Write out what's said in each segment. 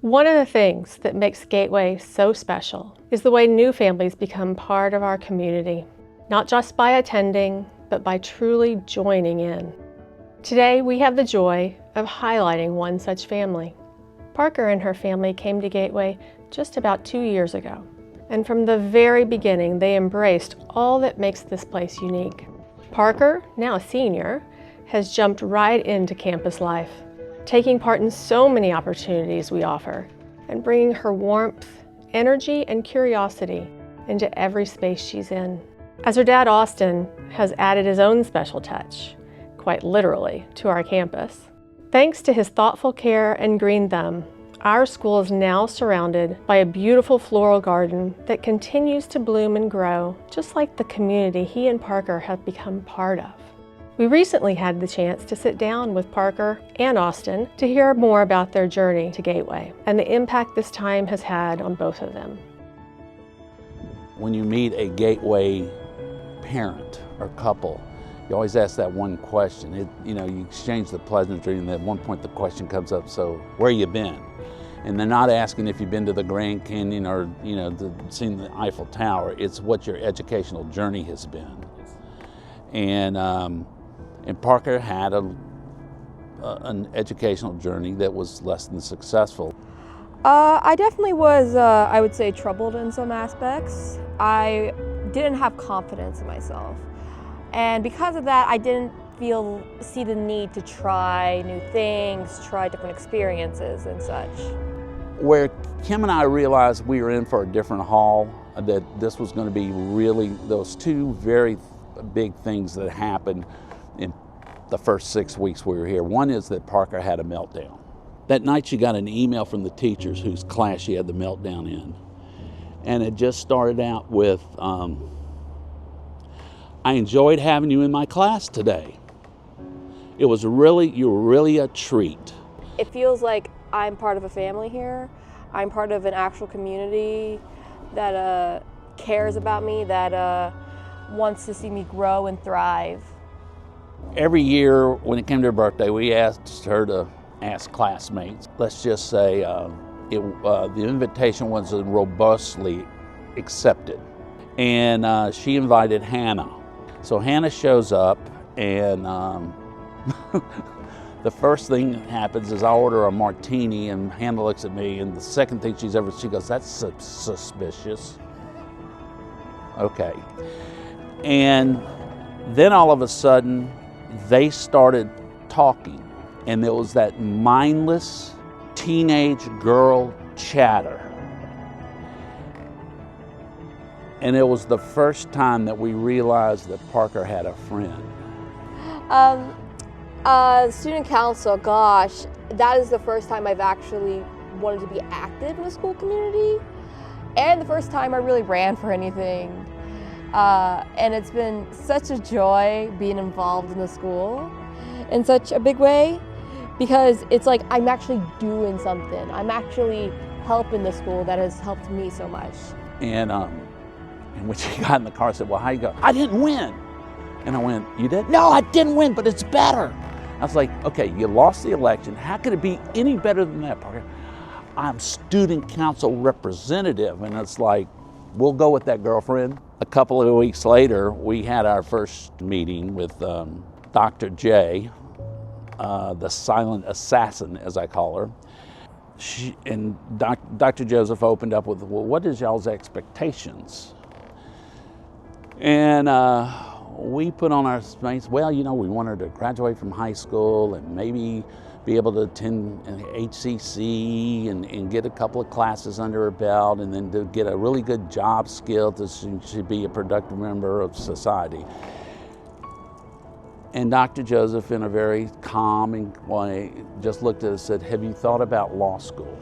One of the things that makes Gateway so special is the way new families become part of our community, not just by attending, but by truly joining in. Today, we have the joy of highlighting one such family. Parker and her family came to Gateway just about 2 years ago, and from the very beginning, they embraced all that makes this place unique. Parker, now a senior, has jumped right into campus life, taking part in so many opportunities we offer, and bringing her warmth, energy, and curiosity into every space she's in. As her dad, Austin, has added his own special touch, quite literally, to our campus. Thanks to his thoughtful care and green thumb, our school is now surrounded by a beautiful floral garden that continues to bloom and grow, just like the community he and Parker have become part of. We recently had the chance to sit down with Parker and Austin to hear more about their journey to Gateway and the impact this time has had on both of them. When you meet a Gateway parent or couple, you always ask that one question. You exchange the pleasantry, and at one point the question comes up, so where you been? And they're not asking if you've been to the Grand Canyon or seen the Eiffel Tower. It's what your educational journey has been. And Parker had an educational journey that was less than successful. I definitely was, I would say, troubled in some aspects. I didn't have confidence in myself. And because of that, I didn't see the need to try new things, try different experiences and such. Where Kim and I realized we were in for a different haul, that this was going to be really those two very big things that happened in the first 6 weeks we were here. One is that Parker had a meltdown. That night she got an email from the teachers whose class she had the meltdown in. And it just started out with, I enjoyed having you in my class today. You were really a treat. It feels like I'm part of a family here. I'm part of an actual community that cares about me, that wants to see me grow and thrive. Every year when it came to her birthday, we asked her to ask classmates. Let's just say the invitation was robustly accepted. And she invited Hannah. So Hannah shows up, and the first thing that happens is I order a martini, and Hannah looks at me, and the second thing she goes, that's suspicious. Okay. And then all of a sudden, they started talking, and there was that mindless teenage girl chatter. And it was the first time that we realized that Parker had a friend. Student council, gosh, that is the first time I've actually wanted to be active in the school community, and the first time I really ran for anything. And it's been such a joy being involved in the school in such a big way, because it's like I'm actually doing something. I'm actually helping the school that has helped me so much. And when she got in the car, I said, well, how you go? I didn't win. And I went, you did? No, I didn't win, but it's better. I was like, okay, you lost the election. How could it be any better than that, Parker? I'm student council representative. And it's like, we'll go with that, girlfriend. A couple of weeks later, we had our first meeting with Dr. J, the silent assassin, as I call her. Dr. Joseph opened up with, well, what is y'all's expectations? And we put on our space, well, we want her to graduate from high school and maybe be able to attend an HCC and get a couple of classes under her belt, and then to get a really good job skill to she be a productive member of society. And Dr. Joseph, in a very calming way, just looked at us and said, have you thought about law school?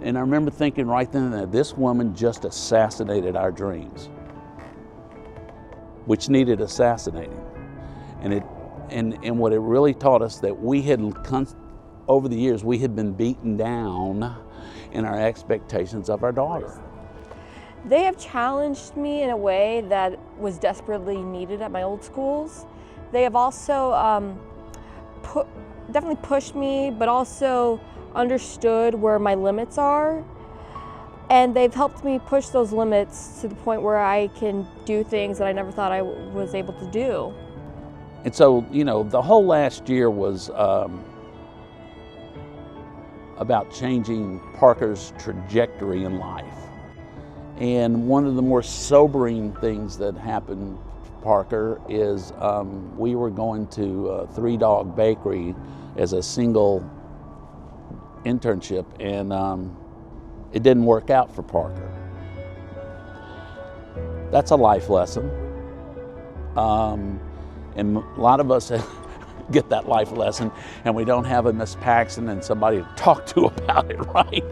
And I remember thinking right then that this woman just assassinated our dreams, which needed assassinating. And what it really taught us, that we had, over the years, we had been beaten down in our expectations of our daughter. They have challenged me in a way that was desperately needed at my old schools. They have also definitely pushed me, but also understood where my limits are, and they've helped me push those limits to the point where I can do things that I never thought I was able to do. And so, you know, the whole last year was about changing Parker's trajectory in life. And one of the more sobering things that happened to Parker is we were going to Three Dog Bakery as a single internship, and it didn't work out for Parker. That's a life lesson. And a lot of us get that life lesson, and we don't have a Miss Paxton and somebody to talk to about it, right?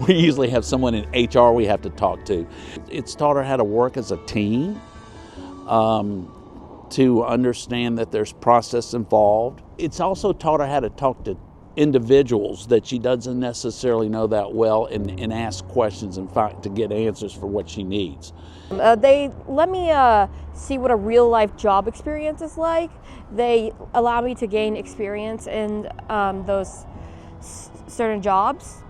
We usually have someone in HR we have to talk to. It's taught her how to work as a team, to understand that there's process involved. It's also taught her how to talk to individuals that she doesn't necessarily know that well, and ask questions and find to get answers for what she needs. They let me see what a real life job experience is like. They allow me to gain experience in those certain jobs.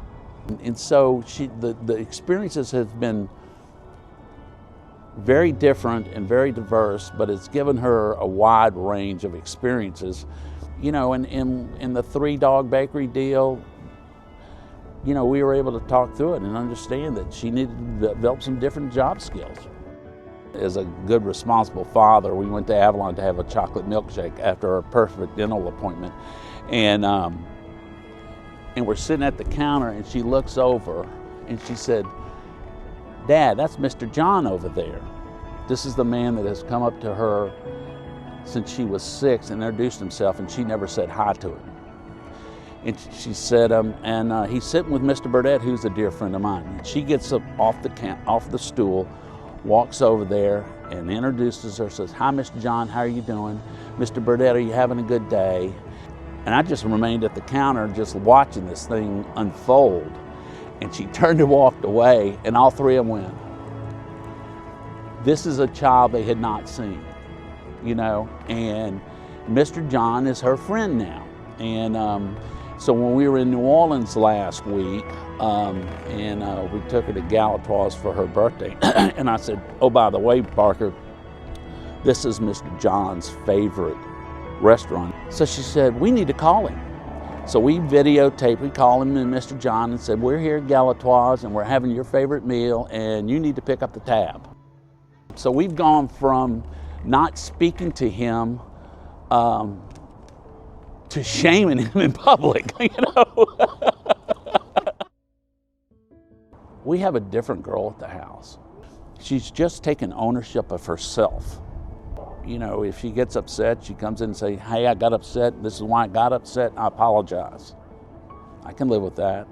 And so the experiences have been very different and very diverse, but it's given her a wide range of experiences. You know, in the Three Dog Bakery deal, you know, we were able to talk through it and understand that she needed to develop some different job skills. As a good, responsible father, we went to Avalon to have a chocolate milkshake after a perfect dental appointment. And we're sitting at the counter, and she looks over and she said, "Dad, that's Mr. John over there." This is the man that has come up to her since she was 6 and introduced himself, and she never said hi to him. And she said, he's sitting with Mr. Burdett, who's a dear friend of mine. And she gets up off the stool, walks over there and introduces her, says, "Hi, Mr. John, how are you doing? Mr. Burdett, are you having a good day?" And I just remained at the counter just watching this thing unfold. And she turned and walked away, and all three of them went. This is a child they had not seen, you know, and Mr. John is her friend now. And so when we were in New Orleans last week, we took her to Galatoire's for her birthday, and I said, "Oh, by the way, Parker, this is Mr. John's favorite restaurant." So she said, "We need to call him." So we videotaped, we called him and Mr. John and said, "We're here at Galatoire's and we're having your favorite meal, and you need to pick up the tab." So we've gone from not speaking to him to shaming him in public, you know. We have a different girl at the house. She's just taken ownership of herself. You know, if she gets upset, she comes in and says, "Hey, I got upset. This is why I got upset. I apologize." I can live with that.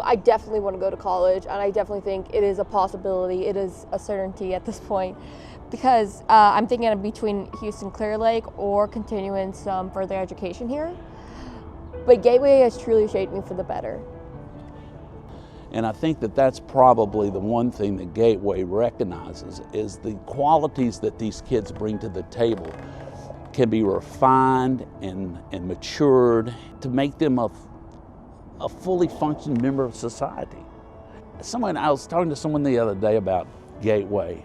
I definitely want to go to college, and I definitely think it is a possibility. It is a certainty at this point, because I'm thinking of between Houston Clear Lake or continuing some further education here. But Gateway has truly shaped me for the better. And I think that that's probably the one thing that Gateway recognizes, is the qualities that these kids bring to the table can be refined and matured to make them a fully functioning member of society. I was talking to someone the other day about Gateway,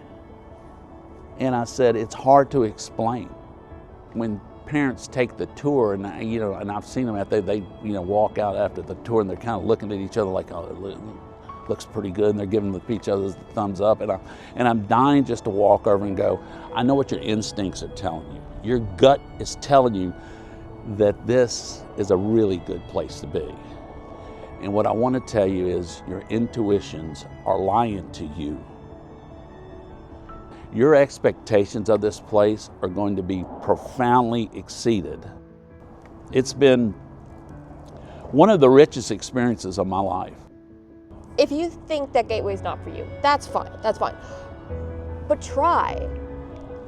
and I said, it's hard to explain. When parents take the tour, and I've seen them after they walk out after the tour, and they're kind of looking at each other like, "Oh, it looks pretty good," and they're giving each other the thumbs up, and I'm dying just to walk over and go, "I know what your instincts are telling you. Your gut is telling you that this is a really good place to be. And what I want to tell you is your intuitions are lying to you. Your expectations of this place are going to be profoundly exceeded." It's been one of the richest experiences of my life. If you think that Gateway's not for you, that's fine, that's fine. But try.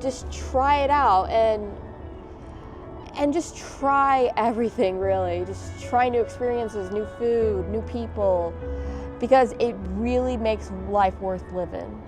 Just try it out, and just try everything, really. Just try new experiences, new food, new people, because it really makes life worth living.